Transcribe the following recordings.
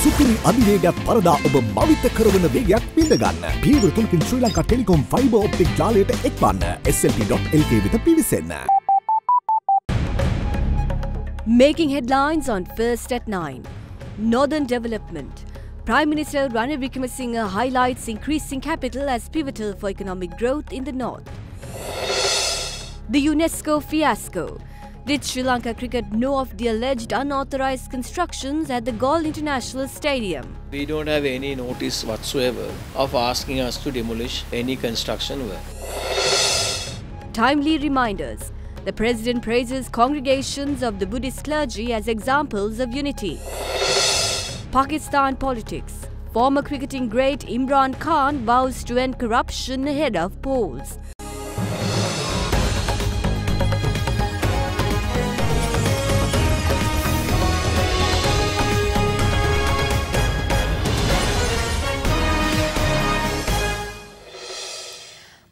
සුපිරි අධිවේගයක් පරදා ඔබ මවිත කරවන වේගයක් විඳ ගන්න. පියවර තුනකින් ශ්‍රී ලංකා ටෙලිකොම් ෆයිබර් ඔප්ටික් ජාලයට එක්වන්න. slp.lk වෙත පිවිසෙන්න. Making headlines on First at 9. Northern Development. Prime Minister Ranil Wickremesinghe highlights increasing capital as pivotal for economic growth in the north. The UNESCO fiasco. Did Sri Lanka cricket know of the alleged unauthorized constructions at the Galle International Stadium? We don't have any notice whatsoever of asking us to demolish any construction work. Timely reminders. The President praises congregations of the Buddhist clergy as examples of unity. Pakistan politics. Former cricketing great Imran Khan vows to end corruption ahead of polls.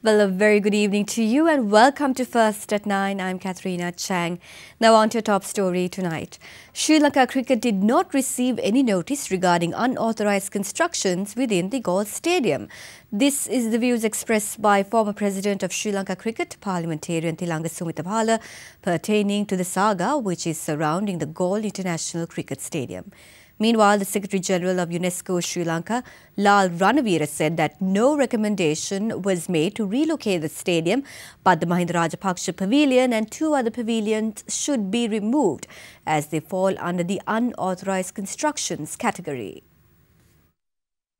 Well, a very good evening to you and welcome to First at 9. I'm Katharina Chang. Now on to your top story tonight. Sri Lanka cricket did not receive any notice regarding unauthorized constructions within the Galle Stadium. This is the views expressed by former President of Sri Lanka Cricket, Parliamentarian Thilanga Sumitapala, pertaining to the saga which is surrounding the Galle International Cricket Stadium. Meanwhile, the Secretary-General of UNESCO Sri Lanka, Lal Ranavira, said that no recommendation was made to relocate the stadium, but the Mahinda Rajapaksa Pavilion and two other pavilions should be removed as they fall under the unauthorized constructions category.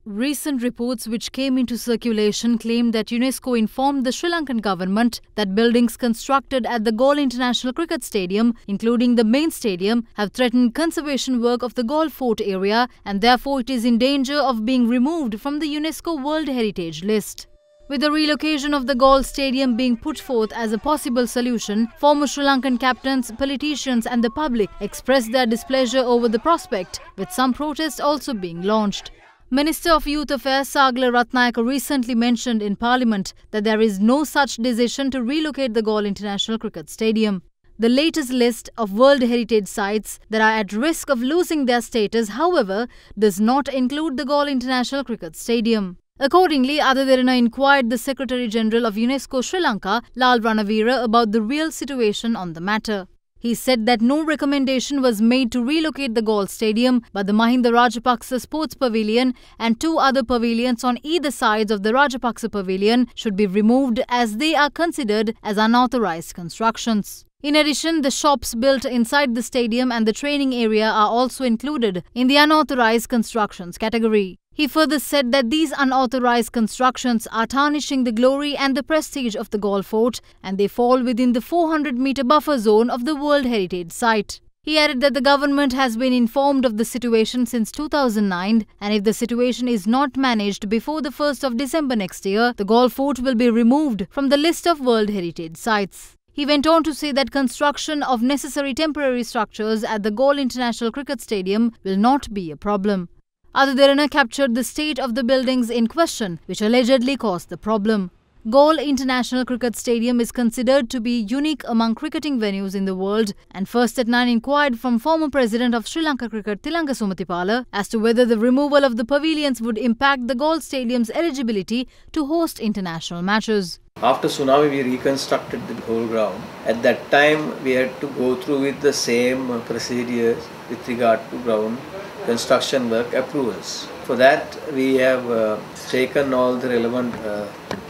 Recent reports which came into circulation claimed that UNESCO informed the Sri Lankan government that buildings constructed at the Galle International Cricket Stadium, including the main stadium, have threatened conservation work of the Galle Fort area and therefore it is in danger of being removed from the UNESCO World Heritage List. With the relocation of the Galle Stadium being put forth as a possible solution, former Sri Lankan captains, politicians and the public expressed their displeasure over the prospect, with some protests also being launched. Minister of Youth Affairs Sagala Ratnayaka recently mentioned in Parliament that there is no such decision to relocate the Galle International Cricket Stadium. The latest list of World Heritage Sites that are at risk of losing their status, however, does not include the Galle International Cricket Stadium. Accordingly, Derana inquired the Secretary-General of UNESCO Sri Lanka, Lal Ranavira, about the real situation on the matter. He said that no recommendation was made to relocate the Galle Stadium, but the Mahinda Rajapaksa Sports Pavilion and two other pavilions on either sides of the Rajapaksa Pavilion should be removed as they are considered as unauthorized constructions. In addition, the shops built inside the stadium and the training area are also included in the unauthorized constructions category. He further said that these unauthorized constructions are tarnishing the glory and the prestige of the Galle Fort and they fall within the 400-meter buffer zone of the World Heritage Site. He added that the government has been informed of the situation since 2009 and if the situation is not managed before the 1st of December next year, the Galle Fort will be removed from the list of World Heritage Sites. He went on to say that construction of necessary temporary structures at the Galle International Cricket Stadium will not be a problem. Derana captured the state of the buildings in question, which allegedly caused the problem. Galle International Cricket Stadium is considered to be unique among cricketing venues in the world, and First at 9 inquired from former President of Sri Lanka Cricket Thilanga Sumitapala as to whether the removal of the pavilions would impact the Galle Stadium's eligibility to host international matches. After tsunami, we reconstructed the whole ground. At that time, we had to go through with the same procedures with regard to ground construction work approvals. For that, we have taken all the relevant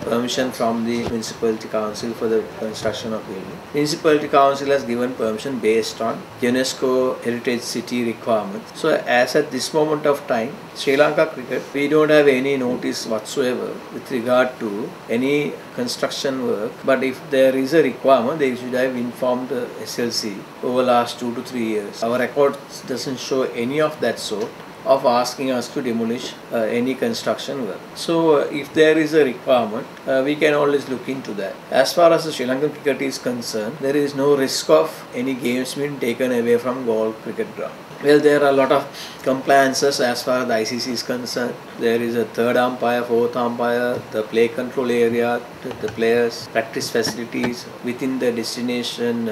permission from the Municipality Council for the construction of building. Municipality Council has given permission based on UNESCO Heritage City requirements. So as at this moment of time, Sri Lanka cricket, we don't have any notice whatsoever with regard to any construction work. But if there is a requirement, they should have informed the SLC over the last 2 to 3 years. Our record doesn't show any of that sort of asking us to demolish any construction work. So if there is a requirement, we can always look into that. As far as the Sri Lankan cricket is concerned, there is no risk of any games being taken away from Galle cricket ground. Well, there are a lot of compliances as far as the ICC is concerned. There is a third umpire, fourth umpire, the play control area, the players, practice facilities within the destination,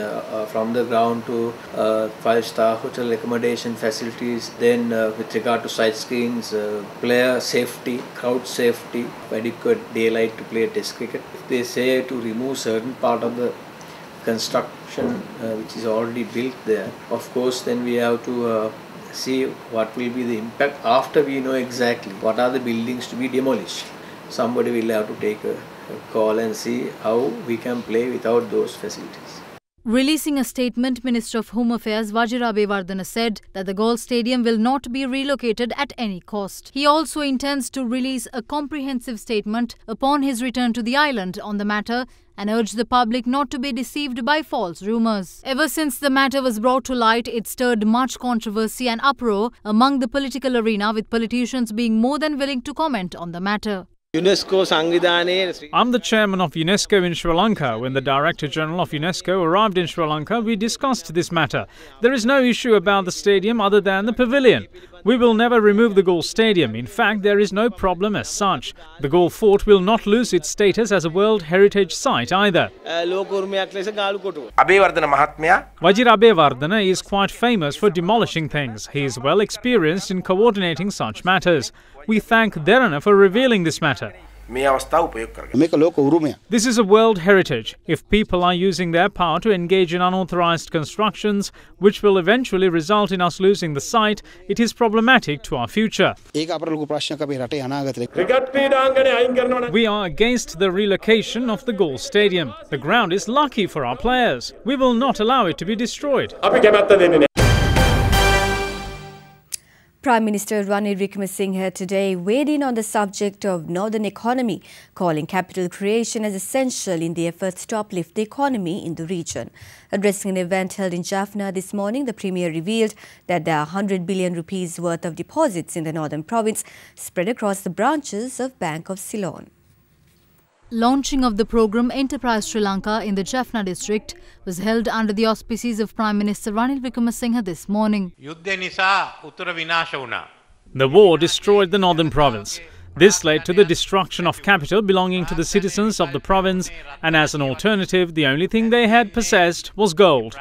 from the ground to 5-star hotel accommodation facilities. Then with regard to side screens, player safety, crowd safety, adequate daylight to play test cricket. If they say to remove certain part of the construction which is already built there, of course then we have to see what will be the impact after we know exactly what are the buildings to be demolished. Somebody will have to take a call and see how we can play without those facilities. Releasing a statement, Minister of Home Affairs Wajir Abeyewardene said that the Galle Stadium will not be relocated at any cost. He also intends to release a comprehensive statement upon his return to the island on the matter and urged the public not to be deceived by false rumours. Ever since the matter was brought to light, it stirred much controversy and uproar among the political arena, with politicians being more than willing to comment on the matter. I'm the chairman of UNESCO in Sri Lanka. When the Director General of UNESCO arrived in Sri Lanka, we discussed this matter. There is no issue about the stadium other than the pavilion. We will never remove the Galle Stadium. In fact, there is no problem as such. The Galle Fort will not lose its status as a World Heritage Site either. Wajir Abeyewardene is quite famous for demolishing things. He is well experienced in coordinating such matters. We thank Derana for revealing this matter. This is a World Heritage. If people are using their power to engage in unauthorized constructions, which will eventually result in us losing the site, it is problematic to our future. We are against the relocation of the Galle Stadium. The ground is lucky for our players. We will not allow it to be destroyed. Prime Minister Ranil Wickremesinghe today weighed in on the subject of northern economy, calling capital creation as essential in the efforts to uplift the economy in the region. Addressing an event held in Jaffna this morning, the Premier revealed that there are 100 billion rupees worth of deposits in the northern province spread across the branches of Bank of Ceylon. Launching of the programme Enterprise Sri Lanka in the Jaffna district was held under the auspices of Prime Minister Ranil Wickremesinghe this morning. The war destroyed the northern province. This led to the destruction of capital belonging to the citizens of the province, and as an alternative, the only thing they had possessed was gold.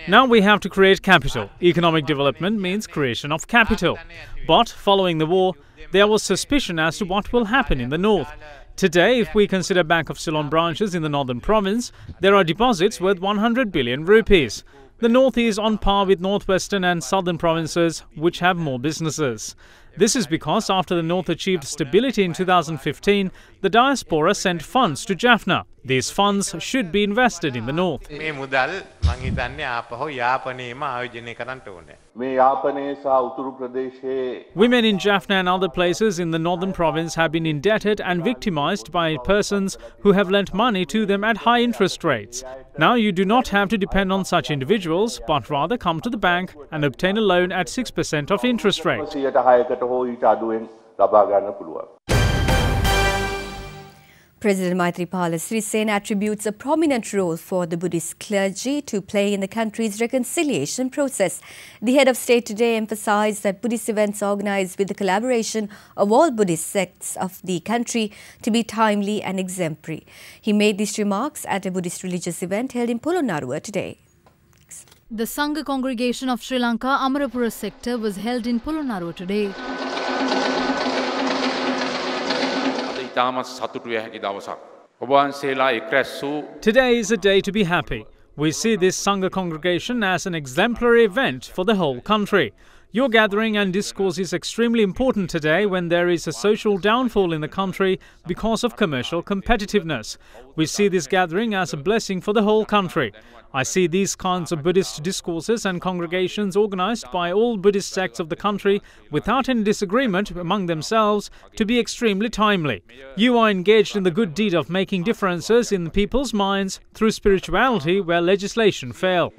Now we have to create capital. Economic development means creation of capital. But following the war, there was suspicion as to what will happen in the north. Today, if we consider Bank of Ceylon branches in the northern province, there are deposits worth 100 billion rupees. The north is on par with northwestern and southern provinces, which have more businesses. This is because after the north achieved stability in 2015, the diaspora sent funds to Jaffna. These funds should be invested in the north. Women in Jaffna and other places in the northern province have been indebted and victimized by persons who have lent money to them at high interest rates. Now you do not have to depend on such individuals, but rather come to the bank and obtain a loan at 6% of interest rate. President Maithripala Sirisena attributes a prominent role for the Buddhist clergy to play in the country's reconciliation process. The head of state today emphasized that Buddhist events organized with the collaboration of all Buddhist sects of the country to be timely and exemplary. He made these remarks at a Buddhist religious event held in Polonnaruwa today. The Sangha congregation of Sri Lanka Amarapura sector was held in Polonnaruwa today. Today is a day to be happy. We see this Sangha congregation as an exemplary event for the whole country. Your gathering and discourse is extremely important today when there is a social downfall in the country because of commercial competitiveness. We see this gathering as a blessing for the whole country. I see these kinds of Buddhist discourses and congregations organized by all Buddhist sects of the country without any disagreement among themselves to be extremely timely. You are engaged in the good deed of making differences in people's minds through spirituality where legislation failed.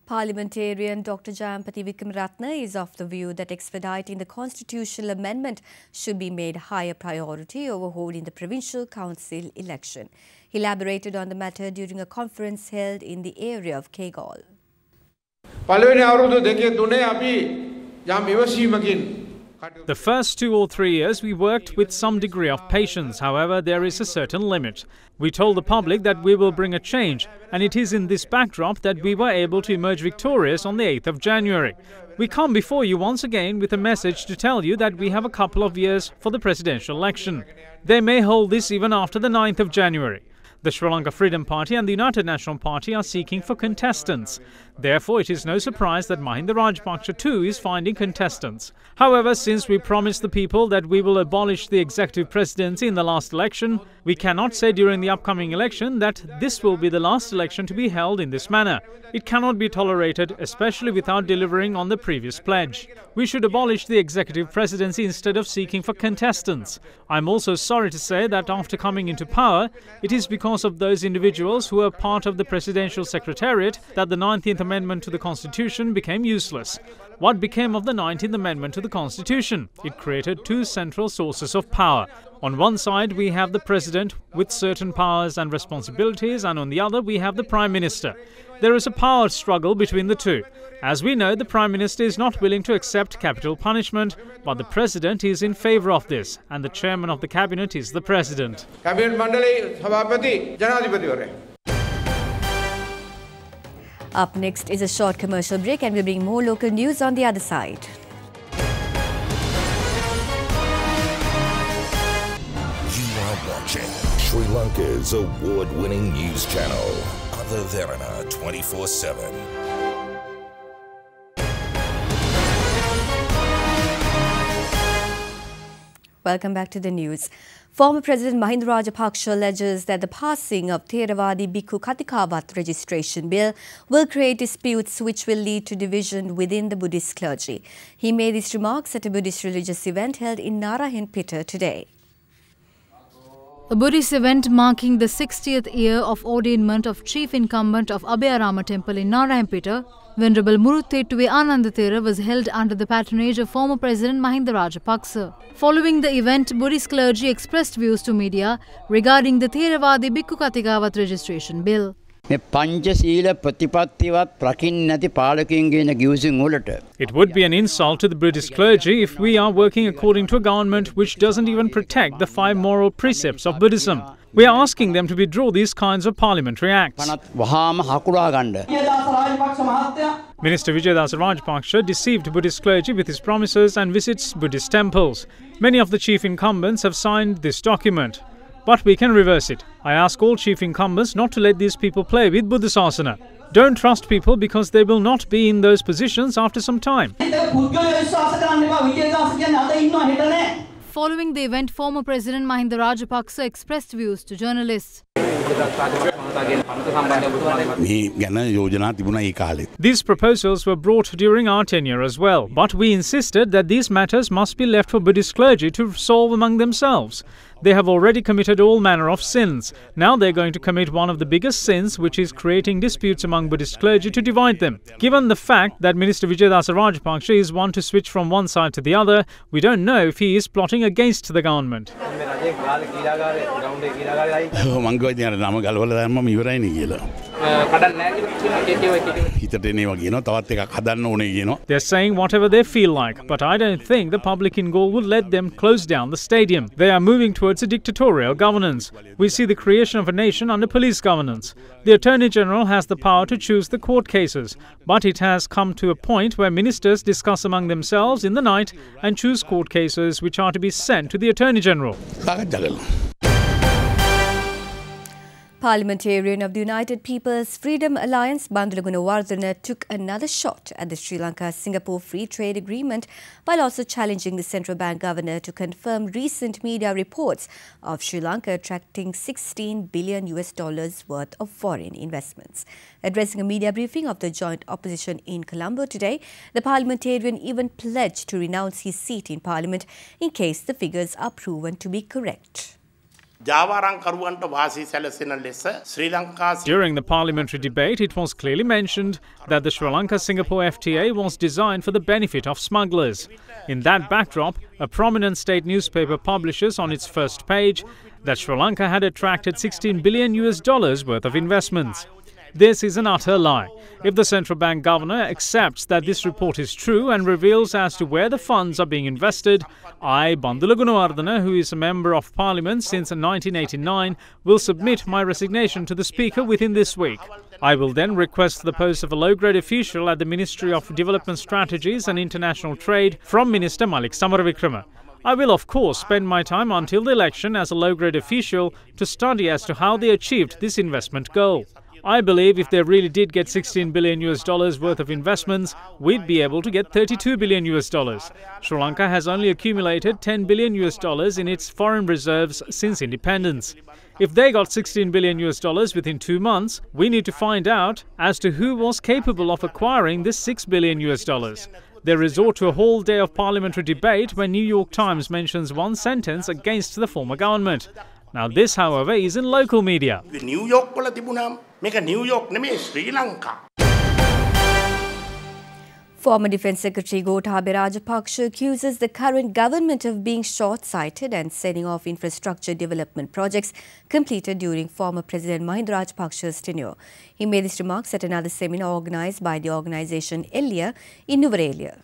Parliamentarian Dr. Jayampati Wickramaratne is of the view that expediting the constitutional amendment should be made higher priority over holding the provincial council election. He elaborated on the matter during a conference held in the area of Kegalle. The first 2 or 3 years we worked with some degree of patience. However, there is a certain limit. We told the public that we will bring a change, and it is in this backdrop that we were able to emerge victorious on the 8th of January. We come before you once again with a message to tell you that we have a couple of years for the presidential election. They may hold this even after the 9th of January. The Sri Lanka Freedom Party and the United National Party are seeking for contestants. Therefore, it is no surprise that Mahinda Rajapaksa too is finding contestants. However, since we promised the people that we will abolish the executive presidency in the last election, we cannot say during the upcoming election that this will be the last election to be held in this manner. It cannot be tolerated, especially without delivering on the previous pledge. We should abolish the executive presidency instead of seeking for contestants. I'm also sorry to say that after coming into power, it is because of those individuals who are part of the presidential secretariat that the 19th Amendment to the Constitution became useless. What became of the 19th Amendment to the Constitution? It created 2 central sources of power. On one side, we have the President with certain powers and responsibilities, and on the other, we have the Prime Minister. There is a power struggle between the two. As we know, the Prime Minister is not willing to accept capital punishment, but the President is in favour of this, and the Chairman of the Cabinet is the President. Up next is a short commercial break, and we bring more local news on the other side. You are watching Sri Lanka's award-winning news channel, Derana 24/7. Welcome back to the news. Former President Mahinda Rajapaksa alleges that the passing of Theravadi Bhikkhu Kathikavat registration bill will create disputes which will lead to division within the Buddhist clergy. He made these remarks at a Buddhist religious event held in Narayanpeta today. A Buddhist event marking the 60th year of ordainment of Chief Incumbent of Abhayarama Temple in Narayanpeta, Venerable Muruthettuwe Anandathera was held under the patronage of former President Mahinda Rajapaksa. Following the event, Buddhist clergy expressed views to media regarding the Theravadi Bhikkhu Kathikavat registration bill. It would be an insult to the Buddhist clergy if we are working according to a government which doesn't even protect the 5 moral precepts of Buddhism. We are asking them to withdraw these kinds of parliamentary acts. Minister Vijayadasa Rajapaksa deceived Buddhist clergy with his promises and visits Buddhist temples. Many of the chief incumbents have signed this document. But we can reverse it. I ask all chief incumbents not to let these people play with Buddhasasana. Don't trust people because they will not be in those positions after some time. Following the event, former President Mahinda Rajapaksa expressed views to journalists. These proposals were brought during our tenure as well, but we insisted that these matters must be left for Buddhist clergy to solve among themselves. They have already committed all manner of sins. Now they are going to commit one of the biggest sins, which is creating disputes among Buddhist clergy to divide them. Given the fact that Minister Vijayadasa Rajapaksa is one to switch from one side to the other, we don't know if he is plotting against the government. They're saying whatever they feel like, but I don't think the public in Galle would let them close down the stadium. They are moving towards a dictatorial governance. We see the creation of a nation under police governance. The Attorney General has the power to choose the court cases, but it has come to a point where ministers discuss among themselves in the night and choose court cases which are to be sent to the Attorney General. Parliamentarian of the United People's Freedom Alliance, Bandula Gunawardena, took another shot at the Sri Lanka-Singapore Free Trade Agreement while also challenging the central bank governor to confirm recent media reports of Sri Lanka attracting $16 billion worth of foreign investments. Addressing a media briefing of the joint opposition in Colombo today, the parliamentarian even pledged to renounce his seat in parliament in case the figures are proven to be correct. During the parliamentary debate, it was clearly mentioned that the Sri Lanka-Singapore FTA was designed for the benefit of smugglers. In that backdrop, a prominent state newspaper publishes on its first page that Sri Lanka had attracted $16 billion worth of investments. This is an utter lie. If the central bank governor accepts that this report is true and reveals as to where the funds are being invested, I, Bandula Gunawardena, who is a member of parliament since 1989, will submit my resignation to the speaker within this week. I will then request the post of a low-grade official at the Ministry of Development Strategies and International Trade from Minister Malik Samaravikrama. I will of course spend my time until the election as a low-grade official to study as to how they achieved this investment goal. I believe if they really did get $16 billion worth of investments, we'd be able to get $32 billion. Sri Lanka has only accumulated $10 billion in its foreign reserves since independence. If they got $16 billion within 2 months, we need to find out as to who was capable of acquiring this $6 billion. They resort to a whole day of parliamentary debate when New York Times mentions one sentence against the former government. Now this, however, is in local media. New York wala tibunam, meka New York neme Sri Lanka. Former Defence Secretary Gotabaya Rajapaksa accuses the current government of being short-sighted and setting off infrastructure development projects completed during former President Mahinda Rajapaksa's tenure. He made these remarks at another seminar organised by the organisation Elia in Nuwara.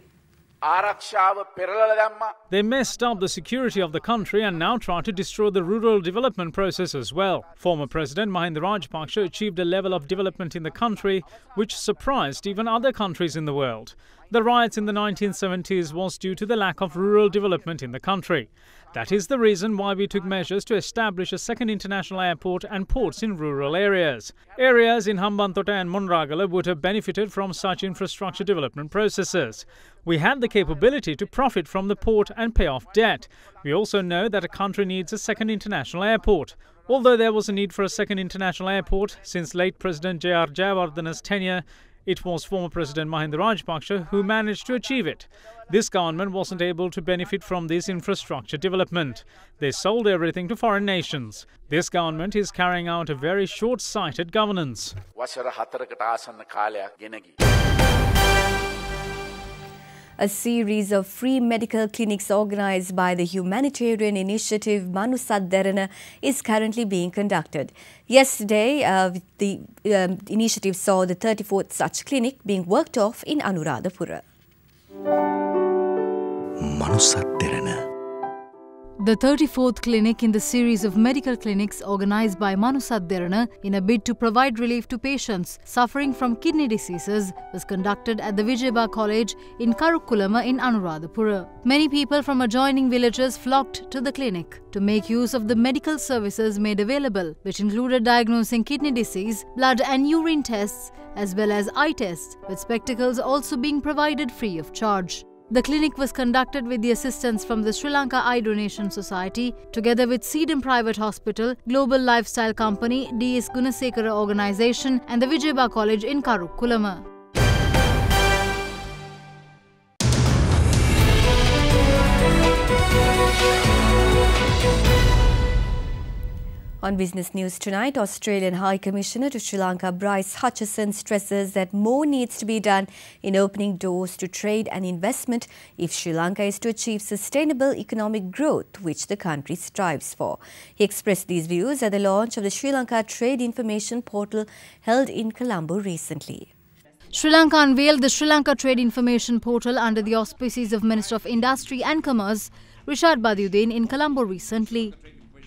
They messed up the security of the country and now try to destroy the rural development process as well. Former President Mahinda Rajapaksa achieved a level of development in the country which surprised even other countries in the world. The riots in the 1970s was due to the lack of rural development in the country. That is the reason why we took measures to establish a second international airport and ports in rural areas. Areas in Hambantota and Monragala would have benefited from such infrastructure development processes. We had the capability to profit from the port and pay off debt. We also know that a country needs a second international airport. Although there was a need for a second international airport since late President J.R. Jayawardena's tenure, it was former President Mahinda Rajapaksa who managed to achieve it. This government wasn't able to benefit from this infrastructure development. They sold everything to foreign nations. This government is carrying out a very short-sighted governance. A series of free medical clinics organised by the humanitarian initiative Derana is currently being conducted. Yesterday, the initiative saw the 34th such clinic being worked off in Anuradhapura. Derana. The 34th clinic in the series of medical clinics organised by Derana in a bid to provide relief to patients suffering from kidney diseases was conducted at the Vijayaba College in Karukkulama in Anuradhapura. Many people from adjoining villages flocked to the clinic to make use of the medical services made available, which included diagnosing kidney disease, blood and urine tests, as well as eye tests, with spectacles also being provided free of charge. The clinic was conducted with the assistance from the Sri Lanka Eye Donation Society, together with Sedum Private Hospital, Global Lifestyle Company, D.S. Gunasekara Organisation and the Vijayaba College in Karukkulama. On Business News tonight, Australian High Commissioner to Sri Lanka Bryce Hutchison stresses that more needs to be done in opening doors to trade and investment if Sri Lanka is to achieve sustainable economic growth, which the country strives for. He expressed these views at the launch of the Sri Lanka Trade Information Portal held in Colombo recently. Sri Lanka unveiled the Sri Lanka Trade Information Portal under the auspices of Minister of Industry and Commerce, Rishad Badiuddin, in Colombo recently.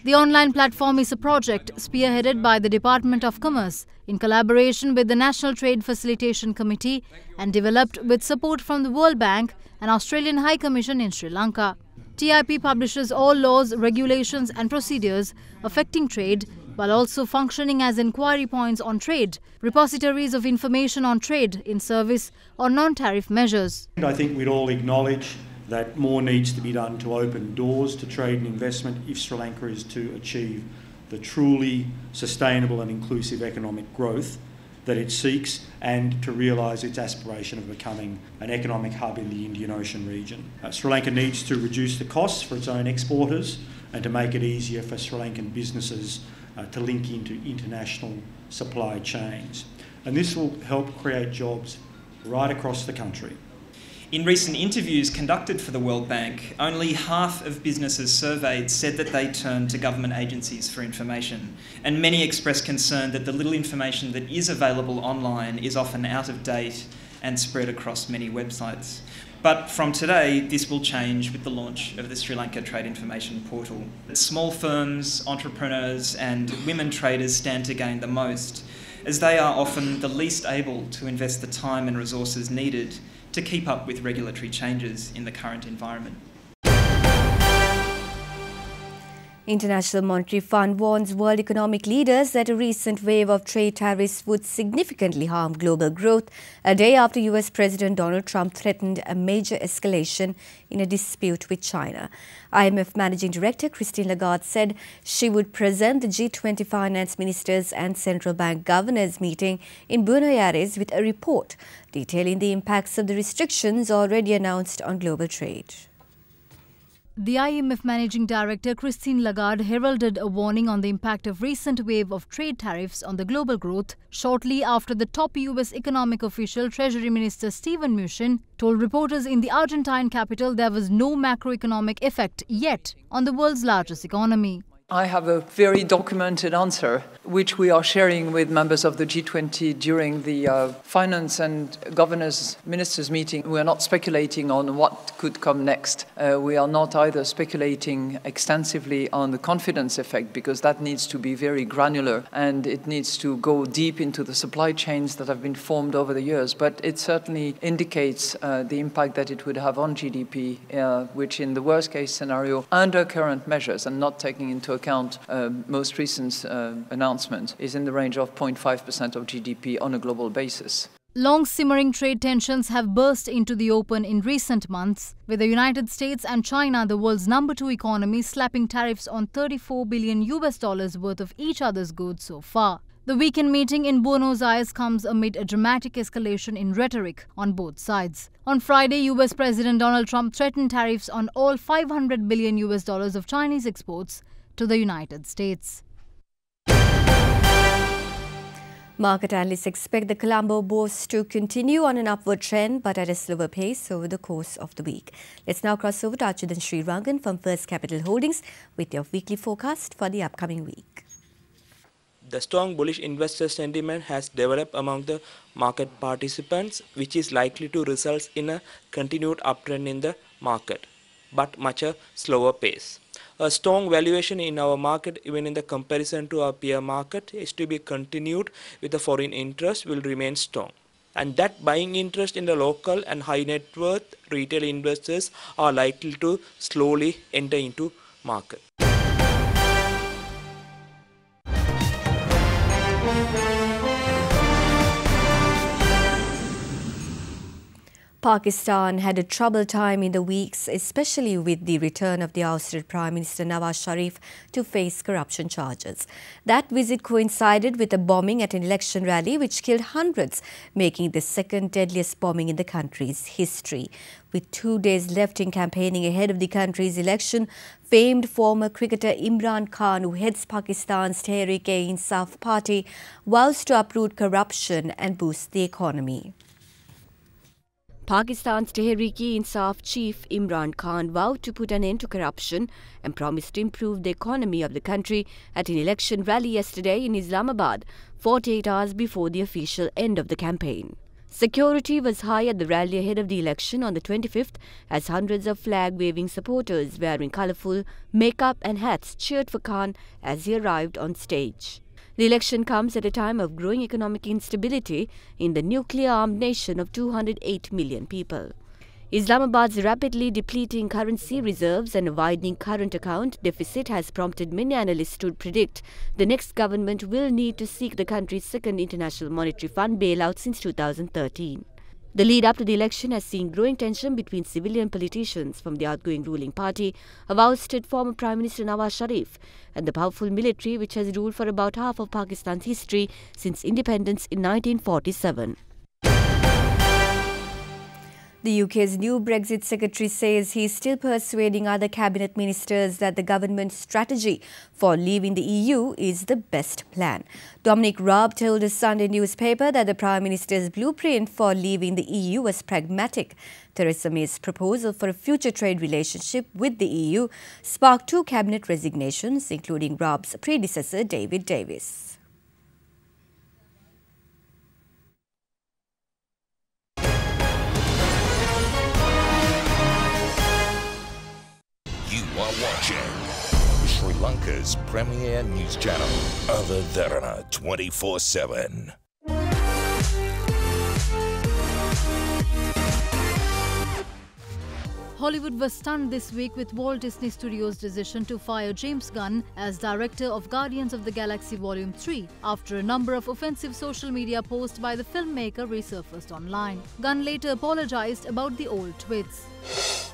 The online platform is a project spearheaded by the Department of Commerce in collaboration with the National Trade Facilitation Committee and developed with support from the World Bank and Australian High Commission in Sri Lanka. TIP publishes all laws, regulations and procedures affecting trade while also functioning as inquiry points on trade, repositories of information on trade in service or non-tariff measures. I think we'd all acknowledge that more needs to be done to open doors to trade and investment if Sri Lanka is to achieve the truly sustainable and inclusive economic growth that it seeks and to realise its aspiration of becoming an economic hub in the Indian Ocean region. Sri Lanka needs to reduce the costs for its own exporters and to make it easier for Sri Lankan businesses to link into international supply chains. And this will help create jobs right across the country. In recent interviews conducted for the World Bank, only half of businesses surveyed said that they turned to government agencies for information, and many expressed concern that the little information that is available online is often out of date and spread across many websites. But from today, this will change with the launch of the Sri Lanka Trade Information Portal. Small firms, entrepreneurs and women traders stand to gain the most, as they are often the least able to invest the time and resources needed to keep up with regulatory changes in the current environment. International Monetary Fund warns world economic leaders that a recent wave of trade tariffs would significantly harm global growth, a day after US President Donald Trump threatened a major escalation in a dispute with China. IMF Managing Director Christine Lagarde said she would present the G20 finance ministers and central bank governors meeting in Buenos Aires with a report detailing the impacts of the restrictions already announced on global trade. The IMF Managing Director Christine Lagarde heralded a warning on the impact of recent wave of trade tariffs on the global growth shortly after the top US economic official, Treasury Minister Steven Mnuchin, told reporters in the Argentine capital there was no macroeconomic effect yet on the world's largest economy. I have a very documented answer, which we are sharing with members of the G20 during the finance and governors ministers meeting. We are not speculating on what could come next. We are not either speculating extensively on the confidence effect, because that needs to be very granular and it needs to go deep into the supply chains that have been formed over the years. But it certainly indicates the impact that it would have on GDP, which in the worst case scenario, under current measures and not taking into account most recent announcement, is in the range of 0.5% of GDP on a global basis. Long simmering trade tensions have burst into the open in recent months, with the United States and China, the world's number 2 economy, slapping tariffs on $34 billion worth of each other's goods so far. The weekend meeting in Buenos Aires comes amid a dramatic escalation in rhetoric on both sides. On Friday, US President Donald Trump threatened tariffs on all $500 billion of Chinese exports to the United States. Market analysts expect the Colombo bourse to continue on an upward trend, but at a slower pace over the course of the week. Let's now cross over to Achudan Srirangan from First Capital Holdings with your weekly forecast for the upcoming week. The strong bullish investor sentiment has developed among the market participants, which is likely to result in a continued uptrend in the market, but much a slower pace. A strong valuation in our market, even in the comparison to our peer market, is to be continued with the foreign interest will remain strong. And that buying interest in the local and high net worth retail investors are likely to slowly enter into market. Pakistan had a troubled time in the weeks, especially with the return of the ousted Prime Minister Nawaz Sharif to face corruption charges. That visit coincided with a bombing at an election rally which killed hundreds, making it the second deadliest bombing in the country's history. With 2 days left in campaigning ahead of the country's election, famed former cricketer Imran Khan, who heads Pakistan's Tehreek-e-Insaf party, vows to uproot corruption and boost the economy. Pakistan's Tehreek-e-Insaf chief Imran Khan vowed to put an end to corruption and promised to improve the economy of the country at an election rally yesterday in Islamabad, 48 hours before the official end of the campaign. Security was high at the rally ahead of the election on the 25th, as hundreds of flag-waving supporters wearing colourful makeup and hats cheered for Khan as he arrived on stage. The election comes at a time of growing economic instability in the nuclear-armed nation of 208 million people. Islamabad's rapidly depleting currency reserves and a widening current account deficit has prompted many analysts to predict the next government will need to seek the country's second International Monetary Fund bailout since 2013. The lead up to the election has seen growing tension between civilian politicians from the outgoing ruling party of ousted former Prime Minister Nawaz Sharif and the powerful military which has ruled for about half of Pakistan's history since independence in 1947. The UK's new Brexit secretary says he is still persuading other cabinet ministers that the government's strategy for leaving the EU is the best plan. Dominic Raab told a Sunday newspaper that the Prime Minister's blueprint for leaving the EU was pragmatic. Theresa May's proposal for a future trade relationship with the EU sparked 2 cabinet resignations, including Raab's predecessor David Davis. You are watching Sri Lanka's premier news channel, Other Derana 24/7. Hollywood was stunned this week with Walt Disney Studios' decision to fire James Gunn as director of Guardians of the Galaxy Volume 3 after a number of offensive social media posts by the filmmaker resurfaced online. Gunn later apologized about the old tweets.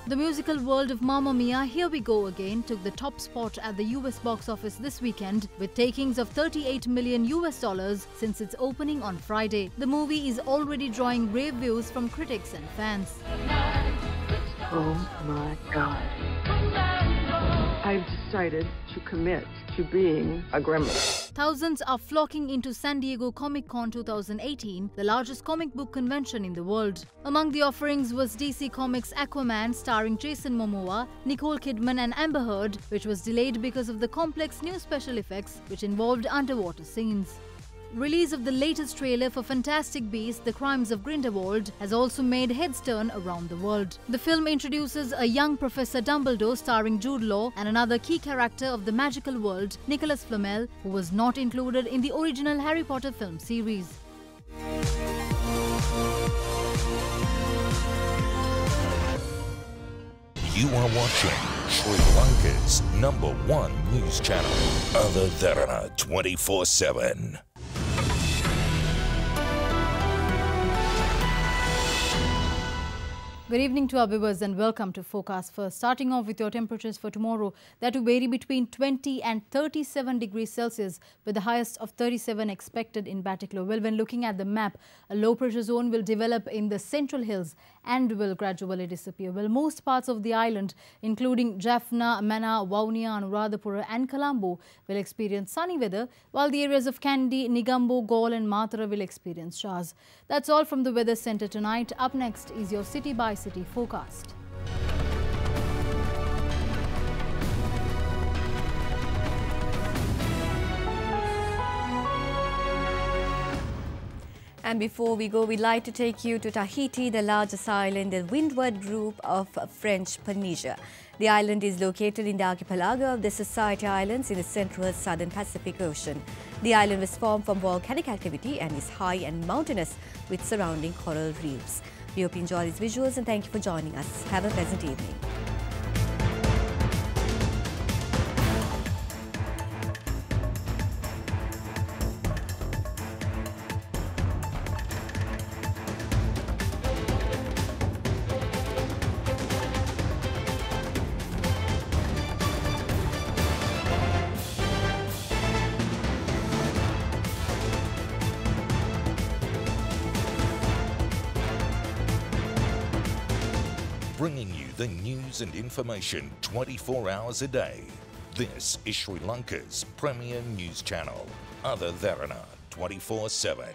The musical world of Mamma Mia, Here We Go Again took the top spot at the US box office this weekend with takings of $38 million since its opening on Friday. The movie is already drawing rave reviews from critics and fans. Oh my God. I've decided to commit to being a gremlin. Thousands are flocking into San Diego Comic-Con 2018, the largest comic book convention in the world. Among the offerings was DC Comics' Aquaman starring Jason Momoa, Nicole Kidman and Amber Heard, which was delayed because of the complex new special effects which involved underwater scenes. Release of the latest trailer for Fantastic Beasts: The Crimes of Grindelwald has also made heads turn around the world. The film introduces a young Professor Dumbledore starring Jude Law and another key character of the magical world, Nicholas Flamel, who was not included in the original Harry Potter film series. You are watching Sri Lanka's #1 news channel, Other Derana 24/7. Good evening to our viewers and welcome to Forecast First. Starting off with your temperatures for tomorrow, that will vary between 20 and 37 degrees Celsius with the highest of 37 expected in Batticaloa. Well, when looking at the map, a low pressure zone will develop in the central hills and will gradually disappear. Well, most parts of the island, including Jaffna, Mannar, Vaunia, Anuradhapura and Colombo will experience sunny weather, while the areas of Kandy, Negombo, Galle and Matara will experience showers. That's all from the Weather Centre tonight. Up next is your City by City forecast. And before we go, we'd like to take you to Tahiti, the largest island in the windward group of French Polynesia. The island is located in the archipelago of the Society Islands in the central southern Pacific Ocean. The island was formed from volcanic activity and is high and mountainous with surrounding coral reefs. We hope you enjoy these visuals and thank you for joining us. Have a pleasant evening. Bringing you the news and information 24 hours a day. This is Sri Lanka's premier news channel, Other Derana 24/7.